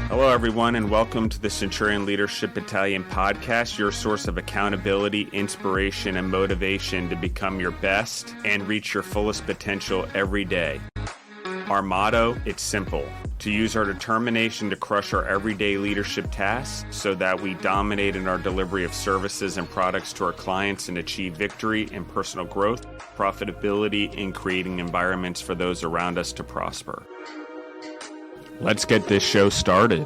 Hello, everyone, and welcome to the Centurion Leadership Battalion podcast, your source of accountability, inspiration, and motivation to become your best and reach your fullest potential every day. Our motto, it's simple: to use our determination to crush our everyday leadership tasks so that we dominate in our delivery of services and products to our clients and achieve victory in personal growth, profitability, and creating environments for those around us to prosper. Let's get this show started.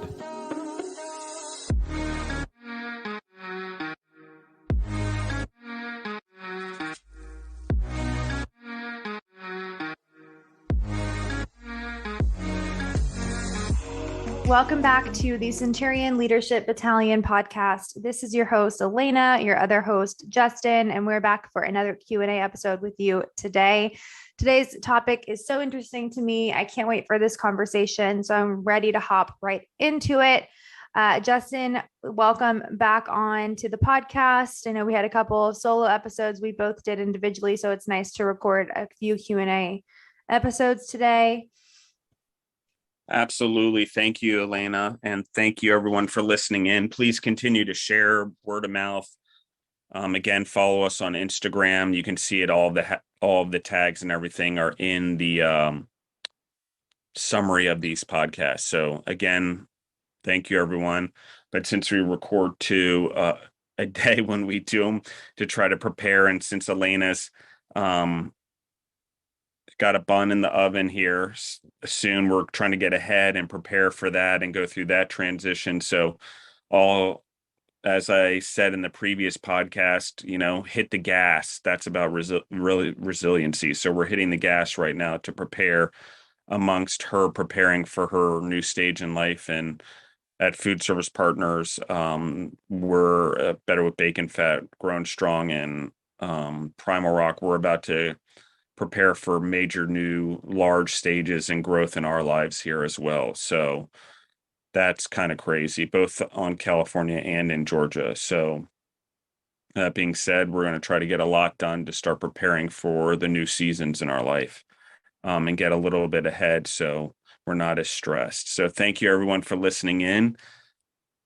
Welcome back to the Centurion Leadership Battalion podcast. This is your host, Alaina, your other host, Justin, and we're back for another Q&A episode with you today. Today's topic is so interesting to me. I can't wait for this conversation, so I'm ready to hop right into it. Justin, welcome back on to the podcast. I know we had a couple of solo episodes we both did individually, so it's nice to record a few Q&A episodes today. Absolutely. Thank you, Alaina. And thank you, everyone, for listening in. Please continue to share word of mouth. Again, follow us on Instagram. You can see it. All of the tags and everything are in the summary of these podcasts. So again, thank you, everyone. But since we record a day when we do them to try to prepare, and since Alaina's got a bun in the oven here soon, we're trying to get ahead and prepare for that and go through that transition. So as I said in the previous podcast, hit the gas. That's about resiliency. So we're hitting the gas right now to prepare amongst her preparing for her new stage in life. And at Food Service Partners, we're Better with Bacon Fat, Grown Strong, and Primal Rock. We're about to prepare for major new large stages and growth in our lives here as well. So that's kind of crazy, both on California and in Georgia. So that being said, we're going to try to get a lot done to start preparing for the new seasons in our life, and get a little bit ahead so we're not as stressed. So thank you, everyone, for listening in.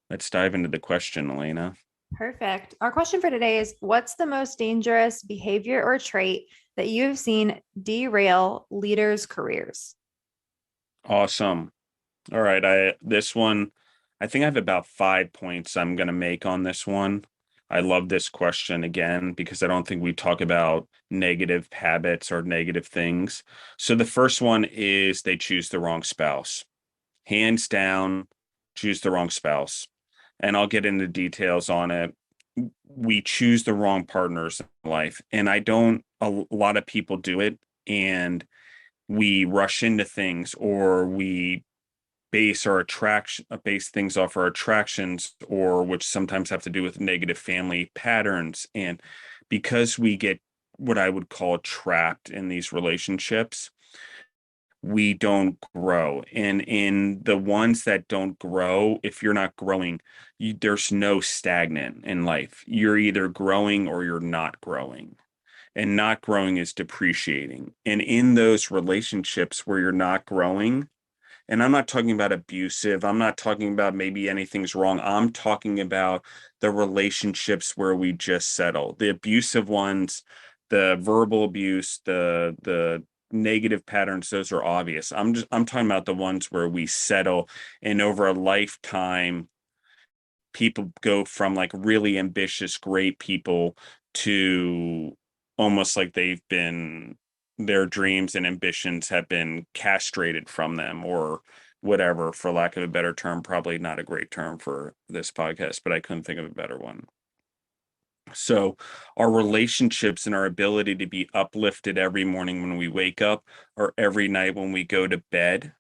Let's dive into the question, Alaina. Perfect. Our question for today is, what's the most dangerous behavior or trait that you've seen derail leaders' careers? Awesome. All right. I think I have about 5 points I'm going to make on this one. I love this question again, because I don't think we talk about negative habits or negative things. So the first one is they choose the wrong spouse. Hands down, choose the wrong spouse. And I'll get into details on it. We choose the wrong partners in life. And a lot of people do it, and we rush into things, or we base things off our attractions, or which sometimes have to do with negative family patterns. And because we get what I would call trapped in these relationships, we don't grow. And in the ones that don't grow, if you're not growing, there's no stagnant in life. You're either growing or you're not growing. And not growing is depreciating. And in those relationships where you're not growing, and I'm not talking about abusive, I'm not talking about maybe anything's wrong, I'm talking about the relationships where we just settle. The abusive ones, the verbal abuse, the negative patterns, those are obvious. I'm talking about the ones where we settle, and over a lifetime, people go from like really ambitious, great people to almost like their dreams and ambitions have been castrated from them, or whatever, for lack of a better term. Probably not a great term for this podcast, but I couldn't think of a better one. So our relationships and our ability to be uplifted every morning when we wake up, or every night when we go to bed,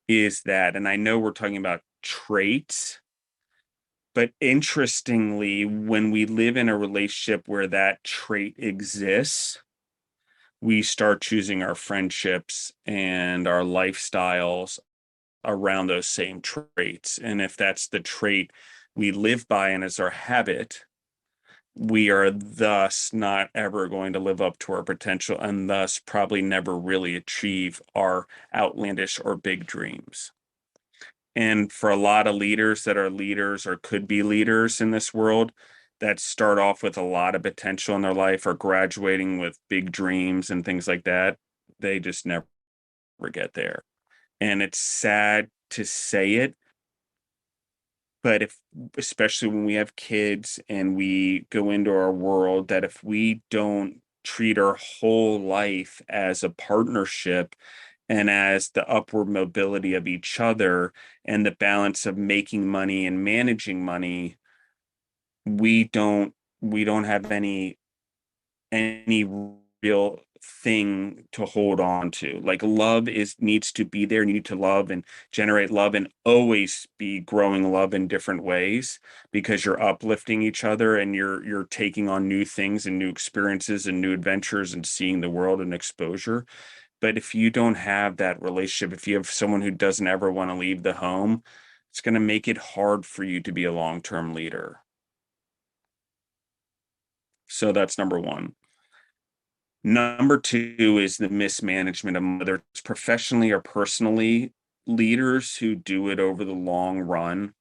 is that. And I know we're talking about traits, but interestingly, when we live in a relationship where that trait exists, we start choosing our friendships and our lifestyles around those same traits. And if that's the trait we live by and as our habit, we are thus not ever going to live up to our potential, and thus probably never really achieve our outlandish or big dreams. And for a lot of leaders that are leaders or could be leaders in this world that start off with a lot of potential in their life or graduating with big dreams and things like that, they just never get there. And it's sad to say it, but if, especially when we have kids and we go into our world, that if we don't treat our whole life as a partnership and as the upward mobility of each other and the balance of making money and managing money, we don't have any real thing to hold on to. Like love is needs to be there. You need to love and generate love and always be growing love in different ways because you're uplifting each other and you're taking on new things and new experiences and new adventures and seeing the world and exposure. But if you don't have that relationship, if you have someone who doesn't ever want to leave the home, it's going to make it hard for you to be a long-term leader. So that's number one. Number two is the mismanagement of whether it's professionally or personally. Leaders who do it over the long run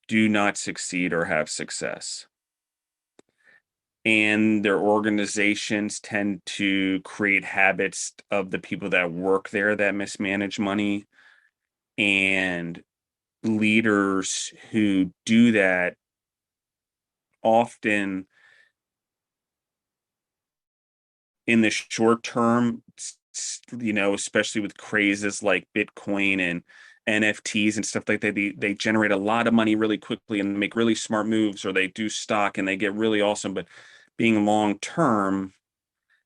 do not succeed or have success. And their organizations tend to create habits of the people that work there that mismanage money. And leaders who do that often in the short term, especially with crazes like Bitcoin and NFTs and stuff like that, they generate a lot of money really quickly and make really smart moves, or they do stock and they get really awesome. But being long term,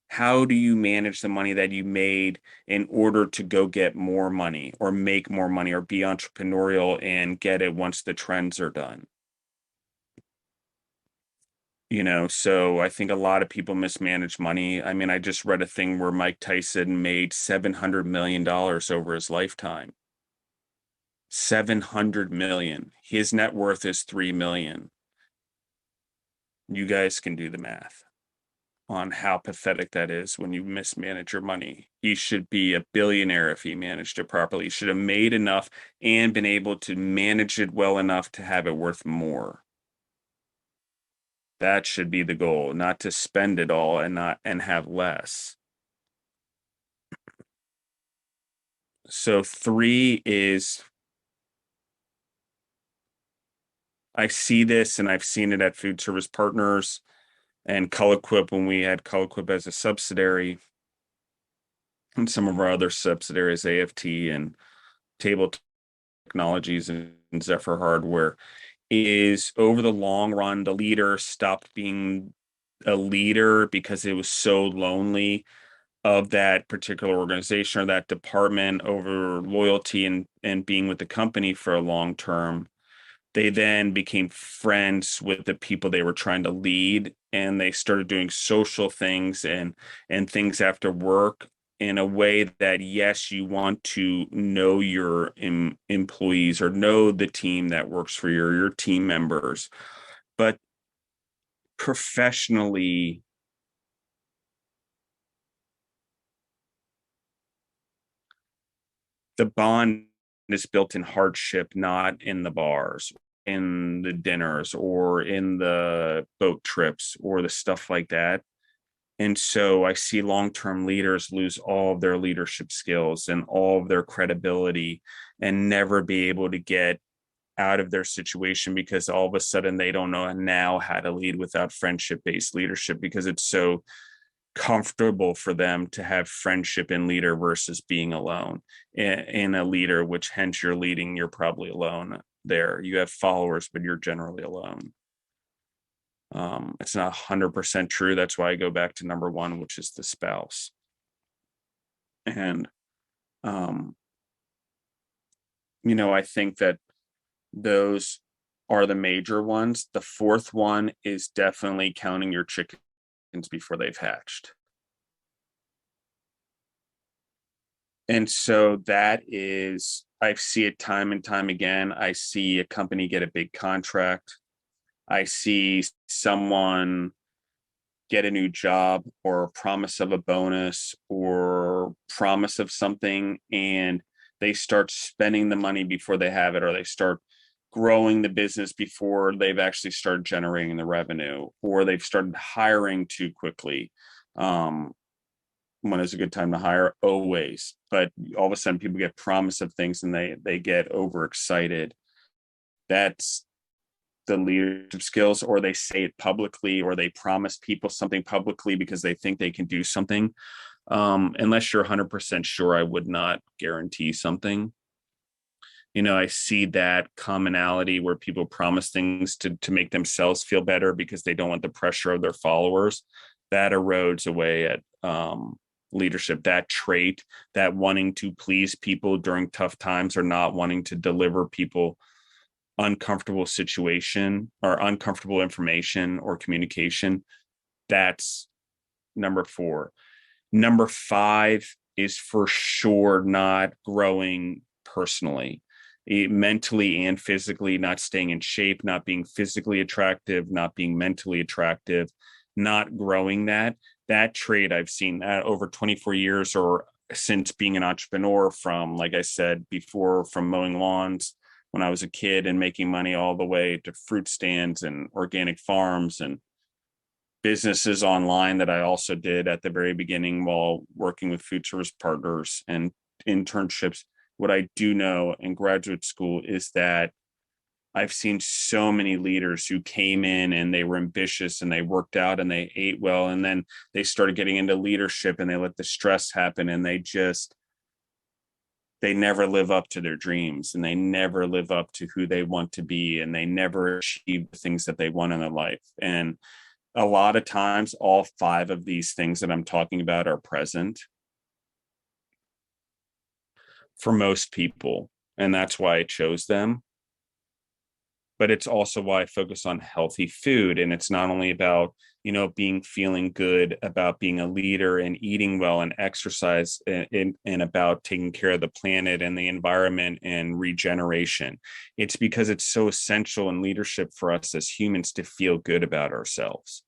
how do you manage the money that you made in order to go get more money or make more money or be entrepreneurial and get it once the trends are done? So I think a lot of people mismanage money. I mean, I just read a thing where Mike Tyson made $700 million over his lifetime. 700 million. His net worth is 3 million. You guys can do the math on how pathetic that is when you mismanage your money. He should be a billionaire if he managed it properly. He should have made enough and been able to manage it well enough to have it worth more. That should be the goal, not to spend it all and have less. So three is, I see this and I've seen it at Food Service Partners and Colorquip when we had Colorquip as a subsidiary, and some of our other subsidiaries, AFT and Table Technologies and Zephyr Hardware, is over the long run, the leader stopped being a leader because it was so lonely of that particular organization or that department over loyalty and being with the company for a long term. They then became friends with the people they were trying to lead, and they started doing social things and things after work in a way that, yes, you want to know your employees or know the team that works for your team members, but professionally, the bond is built in hardship, not in the bars, in the dinners, or in the boat trips, or the stuff like that. And so I see long-term leaders lose all of their leadership skills and all of their credibility and never be able to get out of their situation because all of a sudden they don't know now how to lead without friendship-based leadership because it's so comfortable for them to have friendship in leader versus being alone in a leader, which hence you're leading, you're probably alone there. You have followers, but you're generally alone. It's not 100% true. That's why I go back to number one, which is the spouse. And, I think that those are the major ones. The fourth one is definitely counting your chickens before they've hatched. And so that is, I see it time and time again. I see a company get a big contract. I see someone get a new job or a promise of a bonus or promise of something, and they start spending the money before they have it, or they start growing the business before they've actually started generating the revenue, or they've started hiring too quickly. When is a good time to hire? Always. But all of a sudden people get promise of things and they get overexcited. That's the leadership skills, or they say it publicly, or they promise people something publicly because they think they can do something. Unless you're 100% sure, I would not guarantee something. I see that commonality where people promise things to make themselves feel better because they don't want the pressure of their followers. That erodes away at leadership. That trait, that wanting to please people during tough times, or not wanting to deliver people uncomfortable situation or uncomfortable information or communication. That's number 4. Number 5 is for sure not growing personally, mentally and physically, not staying in shape, not being physically attractive, not being mentally attractive, not growing that trait. I've seen that over 24 years, or since being an entrepreneur, from, like I said before, from mowing lawns when I was a kid and making money, all the way to fruit stands and organic farms and businesses online that I also did at the very beginning while working with food service partners and internships. What I do know in graduate school is that I've seen so many leaders who came in and they were ambitious and they worked out and they ate well, and then they started getting into leadership and they let the stress happen, and they never live up to their dreams, and they never live up to who they want to be, and they never achieve the things that they want in their life. And a lot of times, all 5 of these things that I'm talking about are present for most people. And that's why I chose them. But it's also why I focus on healthy food. And it's not only about, feeling good about being a leader and eating well and exercise, and about taking care of the planet and the environment and regeneration. It's because it's so essential in leadership for us as humans to feel good about ourselves.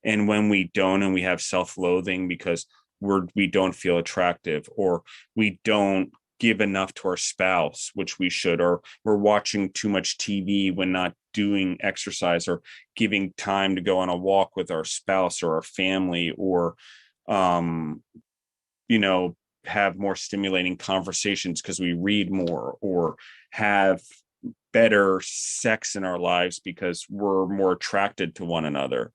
And when we don't, and we have self-loathing because we don't feel attractive, or we don't give enough to our spouse, which we should, or we're watching too much TV when not doing exercise, or giving time to go on a walk with our spouse or our family, or have more stimulating conversations because we read more, or have better sex in our lives because we're more attracted to one another.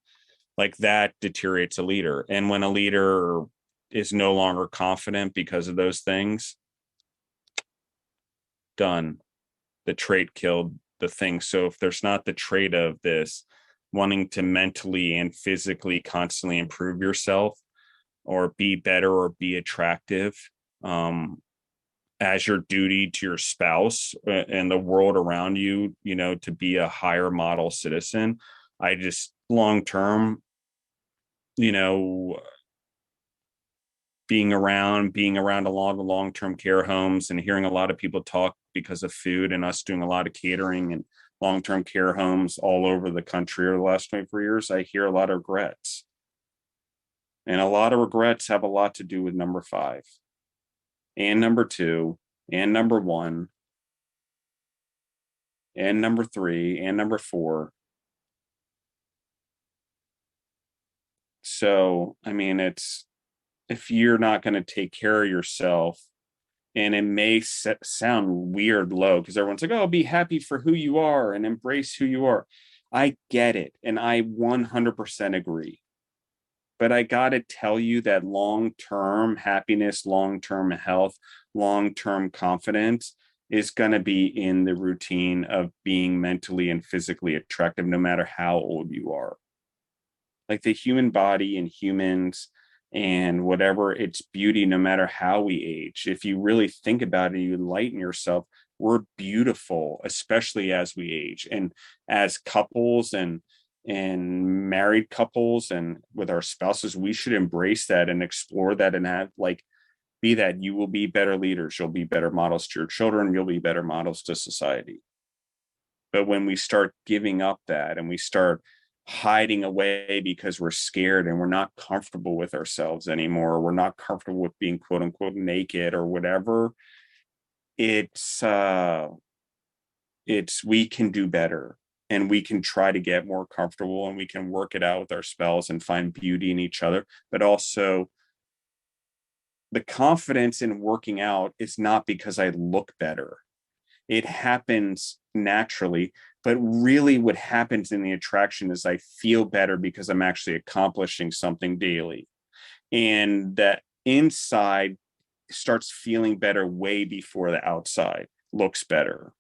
Like, that deteriorates a leader. And when a leader is no longer confident because of those things, done. The trait killed the thing. So if there's not the trait of this wanting to mentally and physically constantly improve yourself, or be better, or be attractive, as your duty to your spouse and the world around you, to be a higher model citizen, I just, long term, being around a lot of long-term care homes and hearing a lot of people talk because of food, and us doing a lot of catering and long-term care homes all over the country over the last 24 years, I hear a lot of regrets. And a lot of regrets have a lot to do with number 5 and number 2 and number 1 and number 3 and number 4. So, I mean, if you're not going to take care of yourself, and it may sound weird low because everyone's like, oh, be happy for who you are and embrace who you are. I get it. And I 100% agree. But I got to tell you that long-term happiness, long-term health, long-term confidence is going to be in the routine of being mentally and physically attractive, no matter how old you are. Like, the human body and humans and whatever, its beauty, no matter how we age. If you really think about it, you enlighten yourself, we're beautiful, especially as we age. And as couples and married couples and with our spouses, we should embrace that and explore that, and have, like, be that. You will be better leaders, you'll be better models to your children, you'll be better models to society. But when we start giving up that, and we start hiding away because we're scared and we're not comfortable with ourselves anymore, we're not comfortable with being quote unquote naked or whatever, it's we can do better, and we can try to get more comfortable, and we can work it out with our spells and find beauty in each other. But also, the confidence in working out is not because I look better. It happens naturally, but really what happens in the attraction is I feel better because I'm actually accomplishing something daily. And that inside starts feeling better way before the outside looks better.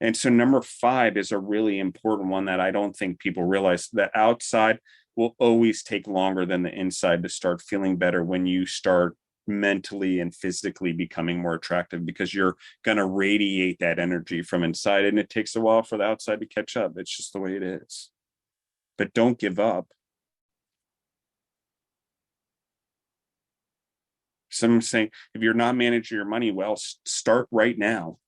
And so number 5 is a really important one that I don't think people realize. The outside will always take longer than the inside to start feeling better when you start mentally and physically becoming more attractive, because you're going to radiate that energy from inside, and it takes a while for the outside to catch up. It's just the way it is. But don't give up. Some saying, if you're not managing your money well, start right now.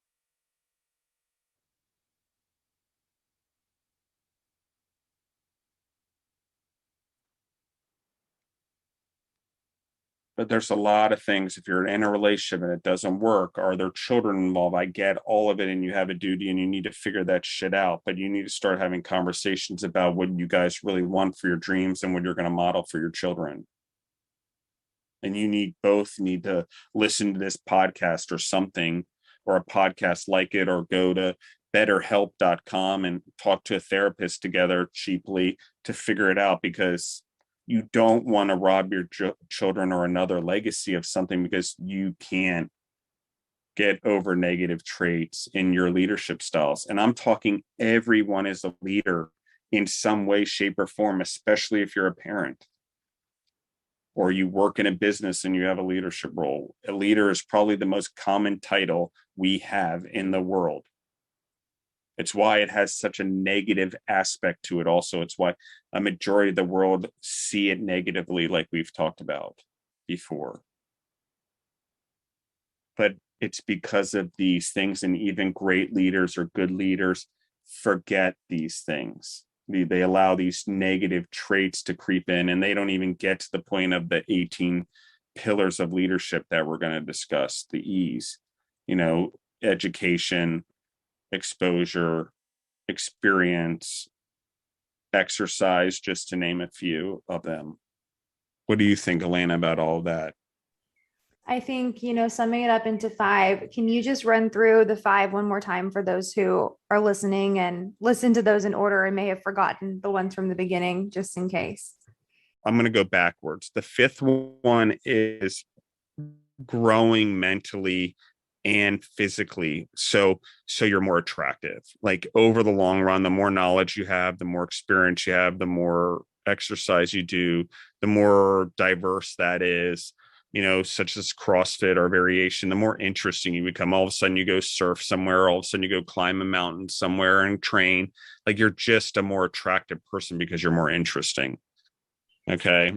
But there's a lot of things. If you're in a relationship and it doesn't work, are there children involved? I get all of it, and you have a duty and you need to figure that shit out. But you need to start having conversations about what you guys really want for your dreams and what you're going to model for your children. And you need to listen to this podcast or something, or a podcast like it, or go to betterhelp.com and talk to a therapist together cheaply to figure it out, because you don't want to rob your children or another legacy of something because you can't get over negative traits in your leadership styles. And I'm talking everyone is a leader in some way, shape, or form, especially if you're a parent or you work in a business and you have a leadership role. A leader is probably the most common title we have in the world. It's why it has such a negative aspect to it also. It's why a majority of the world see it negatively, like we've talked about before. But it's because of these things, and even great leaders or good leaders forget these things. They allow these negative traits to creep in, and they don't even get to the point of the 18 pillars of leadership that we're going to discuss, the E's, education, exposure, experience, exercise, just to name a few of them. What do you think, Alaina, about all of that? I think, summing it up into 5, can you just run through the 5 one more time for those who are listening, and listen to those in order and may have forgotten the ones from the beginning, just in case? I'm going to go backwards. The 5th one is growing mentally and physically, so you're more attractive. Like, over the long run, the more knowledge you have, the more experience you have, the more exercise you do, the more diverse that is, such as CrossFit or variation, the more interesting you become. All of a sudden you go surf somewhere, all of a sudden you go climb a mountain somewhere and train. Like, you're just a more attractive person because you're more interesting. Okay.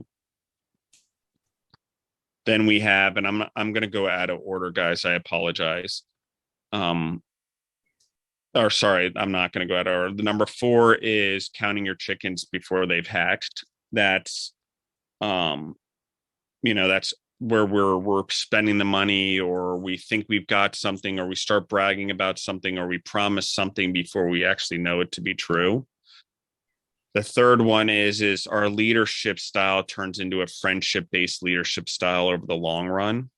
Then we have, and I'm going to go out of order, guys. I apologize. Or sorry, I'm not going to go out of order. The number 4 is counting your chickens before they've hatched. That's, that's where we're spending the money, or we think we've got something, or we start bragging about something, or we promise something before we actually know it to be true. The 3rd one is our leadership style turns into a friendship-based leadership style over the long run.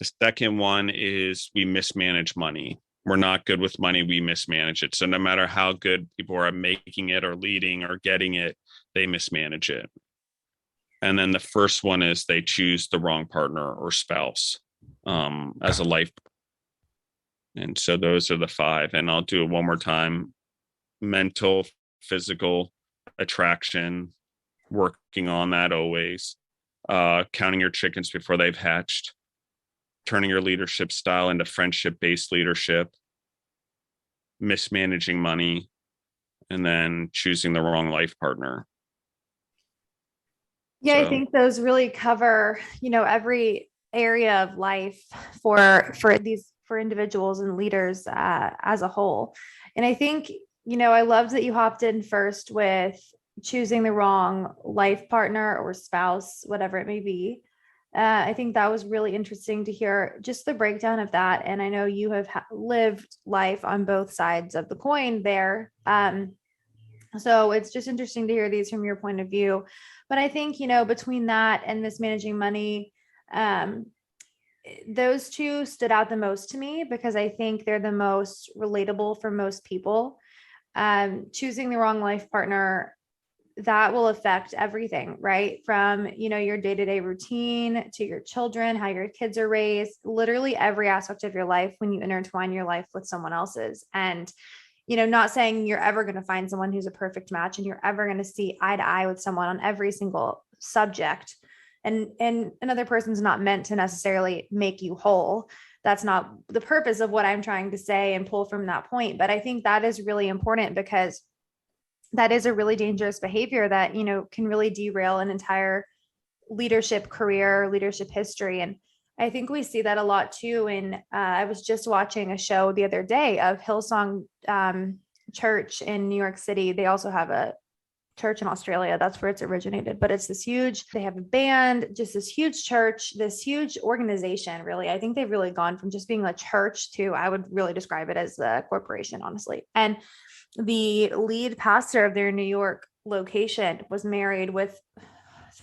The 2nd one is we mismanage money. We're not good with money. We mismanage it. So no matter how good people are at making it or leading or getting it, they mismanage it. And then the 1st one is they choose the wrong partner or spouse as a life. And so those are the 5. And I'll do it one more time. Mental, physical, attraction, working on that always. Counting your chickens before they've hatched. Turning your leadership style into friendship-based leadership. Mismanaging money. And then choosing the wrong life partner. Yeah, I think those really cover, every area of life for individuals and leaders as a whole. And I think, I love that you hopped in first with choosing the wrong life partner or spouse, whatever it may be. I think that was really interesting to hear just the breakdown of that. And I know you have lived life on both sides of the coin there. So it's just interesting to hear these from your point of view. But I think, between that and mismanaging money, um, those two stood out the most to me because I think they're the most relatable for most people. Choosing the wrong life partner, that will affect everything, right? From, your day-to-day routine to your children, how your kids are raised, literally every aspect of your life when you intertwine your life with someone else's. And, not saying you're ever going to find someone who's a perfect match and you're ever going to see eye to eye with someone on every single subject. And another person's not meant to necessarily make you whole. That's not the purpose of what I'm trying to say and pull from that point. But I think that is really important because that is a really dangerous behavior that, can really derail an entire leadership career, leadership history. And I think we see that a lot too. And I was just watching a show the other day of Hillsong Church in New York City. They also have a church in Australia. That's where it's originated, but it's this huge, they have a band, just this huge church, this huge organization, really. I think they've really gone from just being a church to, I would really describe it as a corporation, honestly. And the lead pastor of their New York location was married with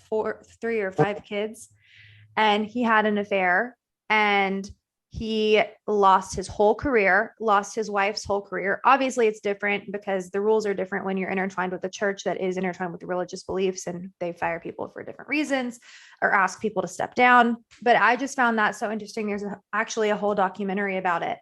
3 or 5 kids, and he had an affair, and he lost his whole career, lost his wife's whole career. Obviously, it's different because the rules are different when you're intertwined with a church that is intertwined with the religious beliefs, and they fire people for different reasons or ask people to step down. But I just found that so interesting. There's actually a whole documentary about it.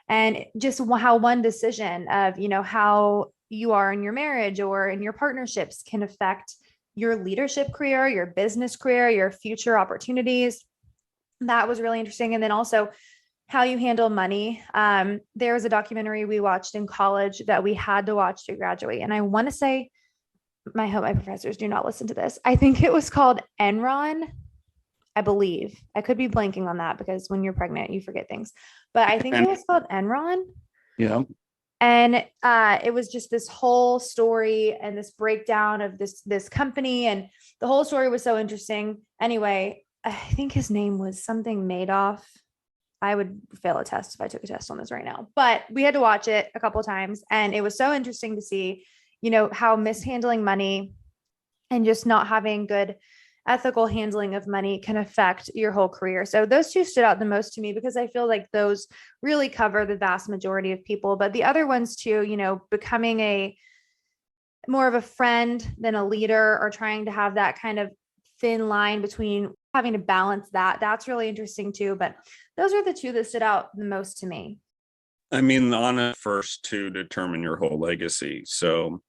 And just how one decision of, how you are in your marriage or in your partnerships can affect your leadership career, your business career, your future opportunities. That was really interesting. And then also how you handle money. There was a documentary we watched in college that we had to watch to graduate. And I want to say, I hope my professors do not listen to this. I think it was called Enron. I believe. I could be blanking on that because when you're pregnant, you forget things. But I think it was called Enron. Yeah. And it was just this whole story and this breakdown of this company. And the whole story was so interesting. Anyway, I think his name was something Madoff. I would fail a test if I took a test on this right now. But we had to watch it a couple of times. And it was so interesting to see, how mishandling money and just not having good ethical handling of money can affect your whole career. So those two stood out the most to me because I feel like those really cover the vast majority of people. But the other ones too, becoming a more of a friend than a leader, or trying to have that kind of thin line between having to balance that. That's really interesting too. But those are the two that stood out the most to me. I mean, on a first to determine your whole legacy. So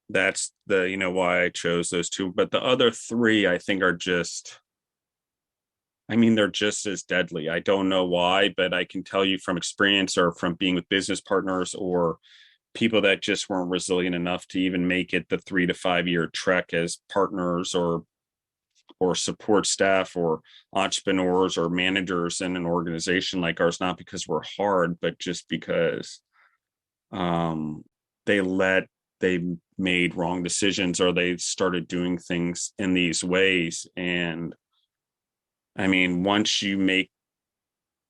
that's the, why I chose those two. But the other three, I think, are just, they're just as deadly. I don't know why, but I can tell you from experience or from being with business partners or people that just weren't resilient enough to even make it the 3 to 5 year trek as partners or support staff or entrepreneurs or managers in an organization like ours, not because we're hard, but just because they made wrong decisions or they started doing things in these ways. And once you make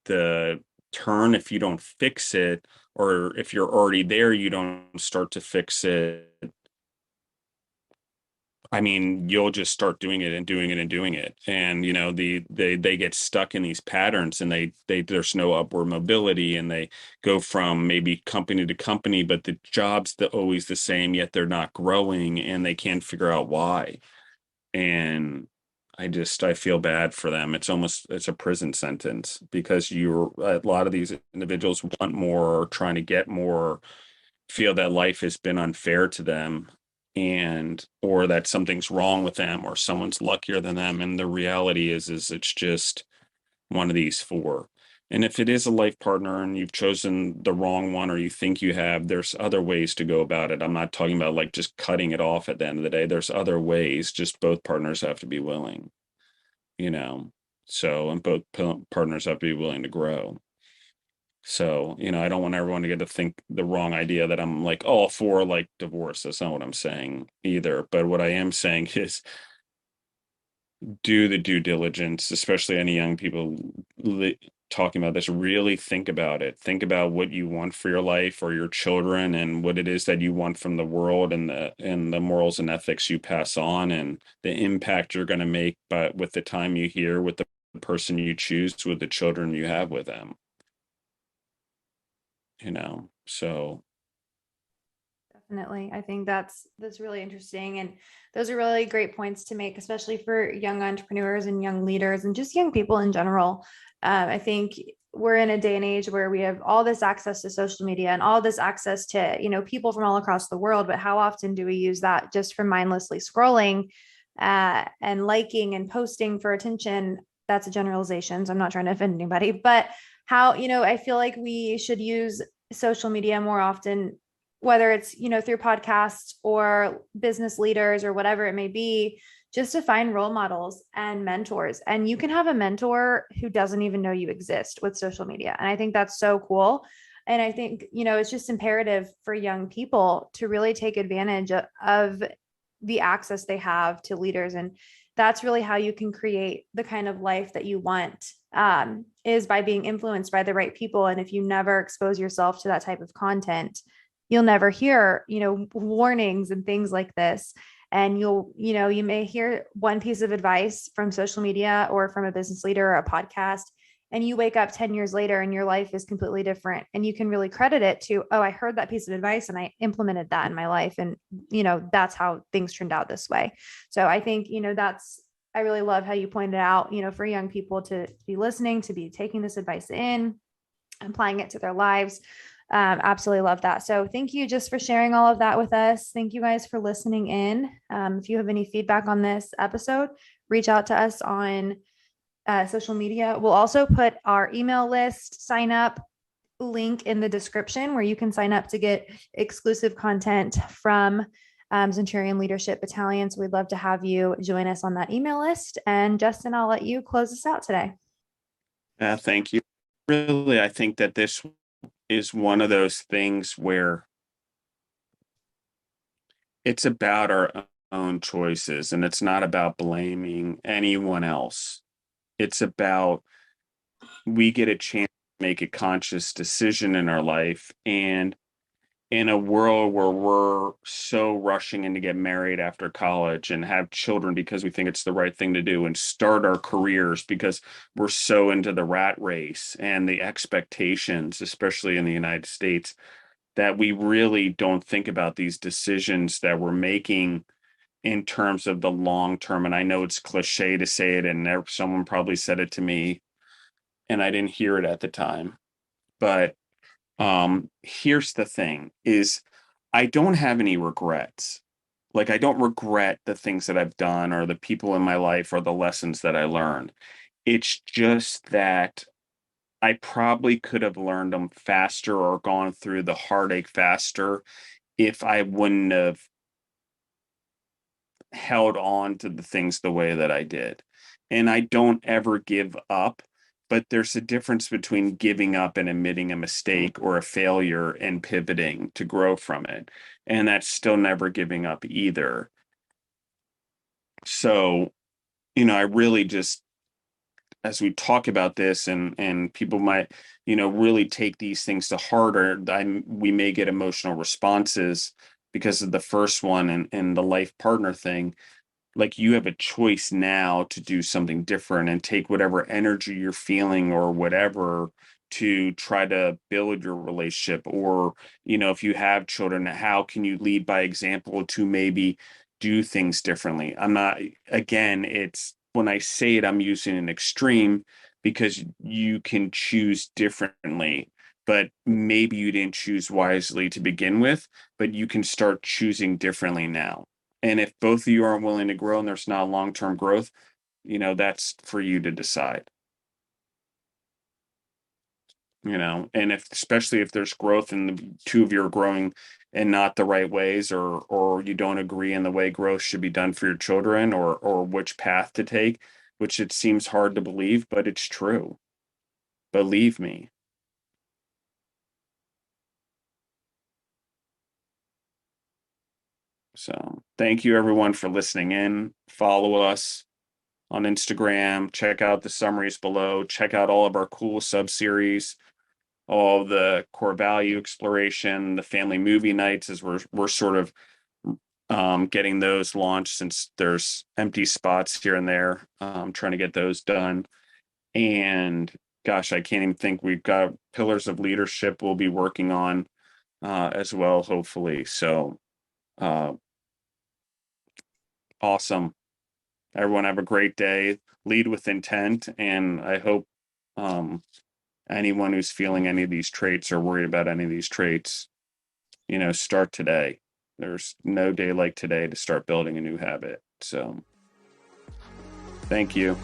the turn, if you don't fix it, or if you're already there, you don't start to fix it, you'll just start doing it and doing it and doing it. And, they get stuck in these patterns, and there's no upward mobility, and they go from maybe company to company, but the job's always the same, yet they're not growing and they can't figure out why. And I feel bad for them. It's a prison sentence because a lot of these individuals want more, or trying to get more, feel that life has been unfair to them, or that something's wrong with them, or someone's luckier than them. And the reality is it's just one of these four. And if it is a life partner and you've chosen the wrong one, or you think you have, there's other ways to go about it. I'm not talking about like just cutting it off at the end of the day. There's other ways, just both partners have to be willing, so, and both partners have to be willing to grow. So, I don't want everyone to get to think the wrong idea that I'm like all for like divorce. That's not what I'm saying either. But what I am saying is do the due diligence, especially any young people talking about this. Really think about it. Think about what you want for your life or your children, and what it is that you want from the world, and the morals and ethics you pass on, and the impact you're going to make, but with the time you here, with the person you choose, with the children you have with them. So Definitely. I think that's really interesting. And those are really great points to make, especially for young entrepreneurs and young leaders and just young people in general. I think we're in a day and age where we have all this access to social media and all this access to, people from all across the world. But how often do we use that just for mindlessly scrolling and liking and posting for attention? That's a generalization. So I'm not trying to offend anybody, but how, I feel like we should use social media more often, whether it's, through podcasts or business leaders or whatever it may be, just to find role models and mentors. And you can have a mentor who doesn't even know you exist with social media. And I think that's so cool. And I think, it's just imperative for young people to really take advantage of the access they have to leaders. And that's really how you can create the kind of life that you want, is by being influenced by the right people. And if you never expose yourself to that type of content, you'll never hear, warnings and things like this. And you may hear one piece of advice from social media or from a business leader or a podcast, and you wake up 10 years later and your life is completely different. And you can really credit it to, oh, I heard that piece of advice and I implemented that in my life. And, that's how things turned out this way. So I think, I really love how you pointed out, for young people to be listening, to be taking this advice in, applying it to their lives. Absolutely love that. So thank you just for sharing all of that with us. Thank you guys for listening in. If you have any feedback on this episode, reach out to us on social media. We'll also put our email list sign up link in the description, where you can sign up to get exclusive content from Centurion Leadership Battalion. So we'd love to have you join us on that email list. And Justin, I'll let you close us out today. thank you. Really, I think that this is one of those things where it's about our own choices, and it's not about blaming anyone else. It's about, we get a chance to make a conscious decision in our life. And in a world where we're so rushing in to get married after college and have children because we think it's the right thing to do, and start our careers because we're so into the rat race and the expectations, especially in the United States, that we really don't think about these decisions that we're making in terms of the long term. And I know it's cliche to say it, and someone probably said it to me and I didn't hear it at the time. But here's the thing is, I don't have any regrets. Like, I don't regret the things that I've done or the people in my life or the lessons that I learned. It's just that I probably could have learned them faster or gone through the heartache faster if I wouldn't have held on to the things the way that I did. And I don't ever give up, but there's a difference between giving up and admitting a mistake or a failure and pivoting to grow from it. And that's still never giving up either. So, I really just, as we talk about this, and people might, really take these things to heart, or we may get emotional responses because of the first one, and the life partner thing. Like, you have a choice now to do something different and take whatever energy you're feeling or whatever to try to build your relationship. Or, if you have children, how can you lead by example to maybe do things differently? I'm not, again, it's, when I say it, I'm using an extreme because you can choose differently, but maybe you didn't choose wisely to begin with, but you can start choosing differently now. And if both of you aren't willing to grow and there's not long-term growth, that's for you to decide. And especially if there's growth and the two of you are growing in not the right ways, or you don't agree in the way growth should be done for your children, or which path to take, which it seems hard to believe, but it's true. Believe me. So thank you everyone for listening in. Follow us on Instagram. Check out the summaries below. Check out all of our cool sub-series, all the core value exploration, the family movie nights as we're sort of getting those launched since there's empty spots here and there. Trying to get those done. And gosh, I can't even think. We've got pillars of leadership we'll be working on as well, hopefully. So awesome. Everyone have a great day. Lead with intent. And I hope anyone who's feeling any of these traits or worried about any of these traits, start today. There's no day like today to start building a new habit. So thank you.